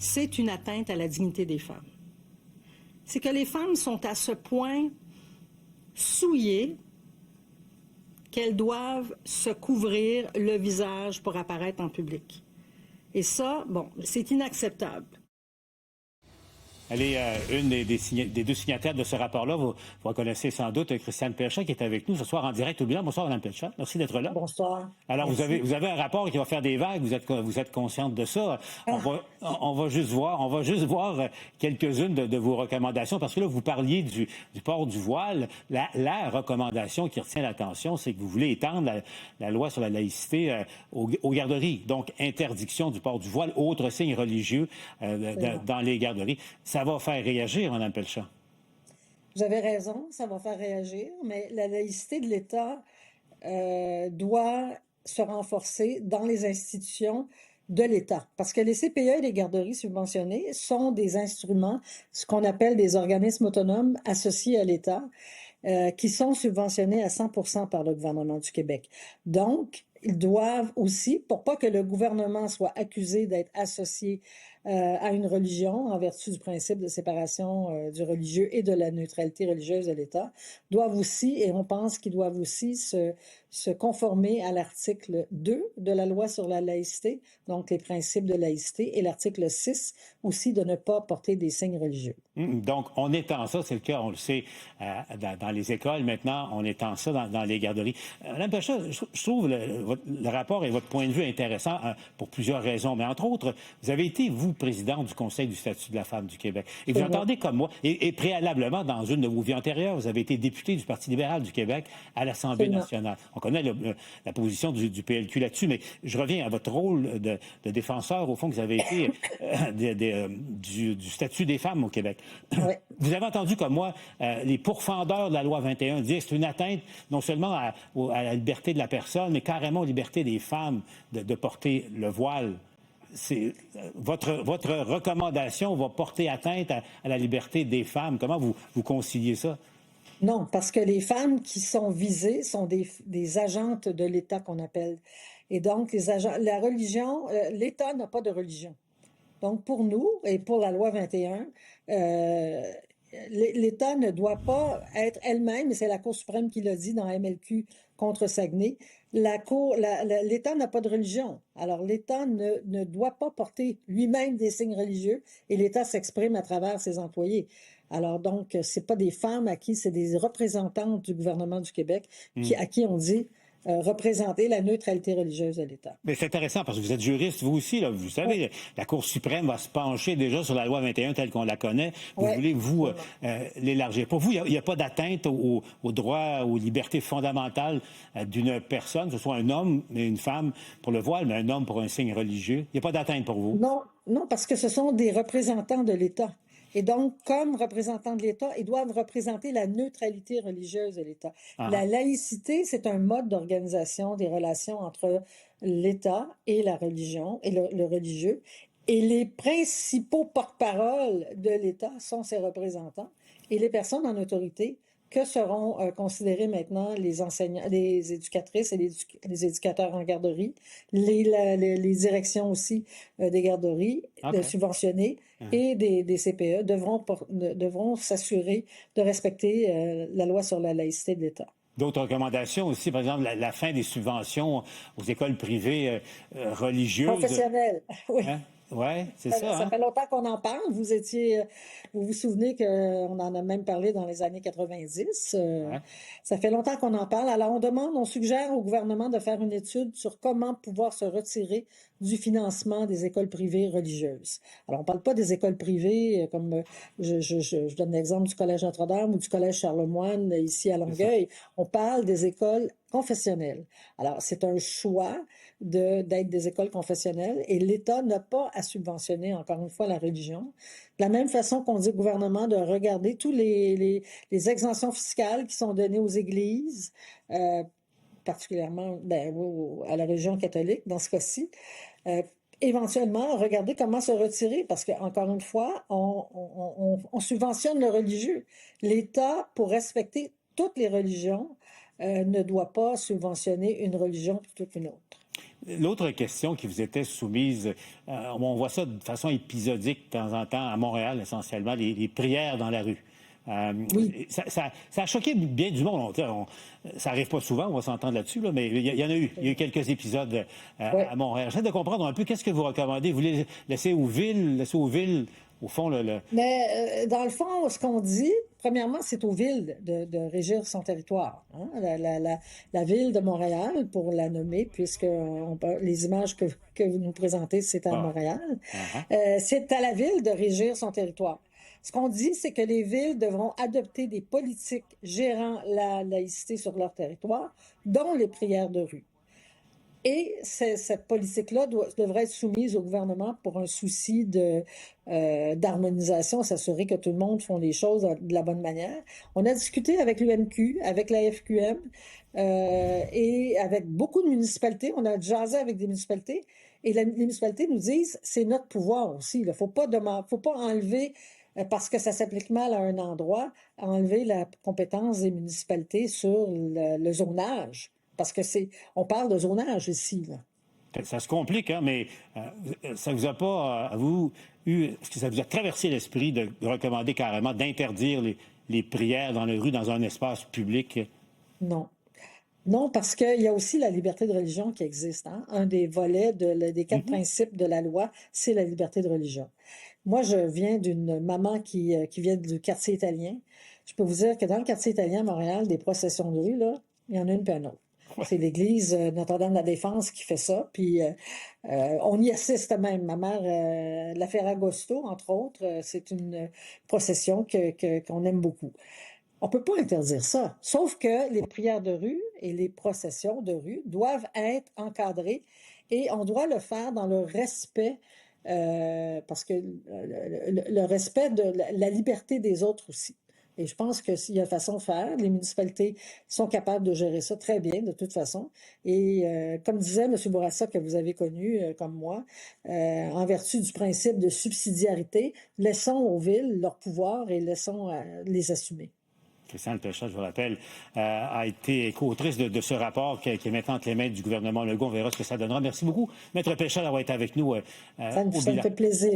c'est une atteinte à la dignité des femmes. C'est que les femmes sont à ce point souillées qu'elles doivent se couvrir le visage pour apparaître en public. Et ça, c'est inacceptable. Elle est une des deux signataires de ce rapport-là. Vous reconnaissez sans doute Christiane Pelchat qui est avec nous ce soir en direct au bilan. Bonsoir, Mme Pelchat. Merci d'être là. Bonsoir. Alors, vous avez un rapport qui va faire des vagues. Vous êtes consciente de ça. On va juste voir quelques-unes de vos recommandations parce que là, vous parliez du port du voile. La recommandation qui retient l'attention, c'est que vous voulez étendre la loi sur la laïcité aux garderies. Donc, interdiction du port du voile, autres signes religieux dans les garderies. Ça va faire réagir, Mme Pelchat. Vous avez raison, ça va faire réagir, mais la laïcité de l'État doit se renforcer dans les institutions de l'État. Parce que les CPE et les garderies subventionnées sont des instruments, ce qu'on appelle des organismes autonomes associés à l'État, qui sont subventionnés à 100% par le gouvernement du Québec. Donc, ils doivent aussi, pour pas que le gouvernement soit accusé d'être associé à une religion en vertu du principe de séparation du religieux et de la neutralité religieuse de l'État, doivent aussi, et on pense qu'ils doivent aussi se conformer à l'article 2 de la loi sur la laïcité, donc les principes de laïcité, et l'article 6 aussi de ne pas porter des signes religieux. Donc, on étend ça, c'est le cas, on le sait, dans les écoles maintenant, on étend ça dans les garderies. Mme Pelchat, je trouve le rapport et votre point de vue intéressant pour plusieurs raisons, mais entre autres, vous avez été, vous, présidente du Conseil du statut de la femme du Québec. Et vous entendez comme moi, et préalablement, dans une de vos vies antérieures, vous avez été député du Parti libéral du Québec à l'Assemblée nationale. On connaît la position du PLQ là-dessus, mais je reviens à votre rôle de défenseur, au fond, que vous avez été du statut des femmes au Québec. Oui. Vous avez entendu comme moi les pourfendeurs de la loi 21 dire que c'est une atteinte non seulement à la liberté de la personne, mais carrément aux libertés des femmes de porter le voile. Votre recommandation va porter atteinte à la liberté des femmes. Comment vous conciliez ça? Non, parce que les femmes qui sont visées sont des agentes de l'État qu'on appelle. Et donc, la religion, l'État n'a pas de religion. Donc, pour nous et pour la loi 21, l'État ne doit pas être elle-même, et c'est la Cour suprême qui l'a dit dans MLQ contre Saguenay, l'État n'a pas de religion. Alors, l'État ne doit pas porter lui-même des signes religieux et l'État s'exprime à travers ses employés. Alors, donc, c'est pas des femmes c'est des représentantes du gouvernement du Québec à qui on dit représenter la neutralité religieuse de l'État. Mais c'est intéressant parce que vous êtes juriste, vous aussi, là, vous savez, la Cour suprême va se pencher déjà sur la loi 21 telle qu'on la connaît. Vous voulez, l'élargir. Pour vous, il n'y a pas d'atteinte aux droits, aux libertés fondamentales d'une personne, que ce soit un homme et une femme pour le voile, mais un homme pour un signe religieux. Il n'y a pas d'atteinte pour vous? Non, parce que ce sont des représentants de l'État. Et donc, comme représentants de l'État, ils doivent représenter la neutralité religieuse de l'État. La laïcité, c'est un mode d'organisation des relations entre l'État et la religion, et le religieux. Et les principaux porte-parole de l'État sont ses représentants. Et les personnes en autorité que seront considérés maintenant les enseignants, les éducatrices et les éducateurs en garderie, les directions aussi des garderies subventionnées et des CPE devront s'assurer de respecter la loi sur la laïcité de l'État. D'autres recommandations aussi, par exemple, la fin des subventions aux écoles privées religieuses. Professionnelles, oui. Hein? Oui, c'est ça. Ça fait longtemps qu'on en parle. Vous vous souvenez qu'on en a même parlé dans les années 90. Ça fait longtemps qu'on en parle. Alors, on suggère au gouvernement de faire une étude sur comment pouvoir se retirer du financement des écoles privées religieuses. Alors, on ne parle pas des écoles privées comme, je donne l'exemple du Collège Notre-Dame ou du Collège Charlemagne ici à Longueuil. On parle des écoles confessionnelles. Alors, c'est un choix d'être des écoles confessionnelles et l'État n'a pas à subventionner, encore une fois, la religion. De la même façon qu'on dit au gouvernement de regarder tous les exemptions fiscales qui sont données aux églises, particulièrement à la religion catholique dans ce cas-ci. Éventuellement, regarder comment se retirer, parce qu'encore une fois, on subventionne le religieux. L'État, pour respecter toutes les religions, ne doit pas subventionner une religion plutôt qu'une autre. L'autre question qui vous était soumise, on voit ça de façon épisodique de temps en temps à Montréal, essentiellement, les prières dans la rue. Oui. Ça a choqué bien du monde. Ça n'arrive pas souvent, on va s'entendre là-dessus, là, mais il y en a eu. Il y a eu quelques épisodes Ouais. à Montréal. J'essaie de comprendre un peu qu'est-ce que vous recommandez. Vous voulez laisser aux villes, au fond, Mais dans le fond, ce qu'on dit, premièrement, c'est aux villes de régir son territoire, hein. La ville de Montréal, pour la nommer, puisque les images que vous nous présentez, c'est à Ah. Montréal, Uh-huh. c'est à la ville de régir son territoire. Ce qu'on dit, c'est que les villes devront adopter des politiques gérant la laïcité sur leur territoire, dont les prières de rue. Et cette politique-là devrait être soumise au gouvernement pour un souci d'harmonisation, s'assurer que tout le monde font les choses de la bonne manière. On a discuté avec l'UMQ, avec la FQM et avec beaucoup de municipalités. On a jasé avec des municipalités et les municipalités nous disent c'est notre pouvoir aussi. Il ne faut pas enlever, parce que ça s'applique mal à un endroit, enlever la compétence des municipalités sur le zonage. Parce que on parle de zonage ici, là. Ça se complique, hein, mais ça vous a pas, à vous, est-ce que ça vous a traversé l'esprit de recommander carrément d'interdire les prières dans la rue, dans un espace public? Non. Non, parce qu'il y a aussi la liberté de religion qui existe, hein. Un des volets des 4 principes de la loi, c'est la liberté de religion. Moi, je viens d'une maman qui vient du quartier italien. Je peux vous dire que dans le quartier italien à Montréal, des processions de rue, là, il y en a une puis un autre. Ouais. C'est l'église Notre-Dame-de-la-Défense qui fait ça. Puis on y assiste même. Ma mère, la Ferragosto, entre autres, c'est une procession qu'on aime beaucoup. On ne peut pas interdire ça. Sauf que les prières de rue et les processions de rue doivent être encadrées et on doit le faire dans le respect, parce que le respect de la liberté des autres aussi. Et je pense que s'il y a façon de faire, les municipalités sont capables de gérer ça très bien, de toute façon. Et comme disait M. Bourassa, que vous avez connu comme moi, en vertu du principe de subsidiarité, laissons aux villes leur pouvoir et laissons les assumer. Christiane Pelchat, je vous rappelle, a été co-autrice de ce rapport qui est maintenant entre les mains du gouvernement Legault. On verra ce que ça donnera. Merci beaucoup, Maître Pelchat, d'avoir été avec nous. Ça me fait plaisir.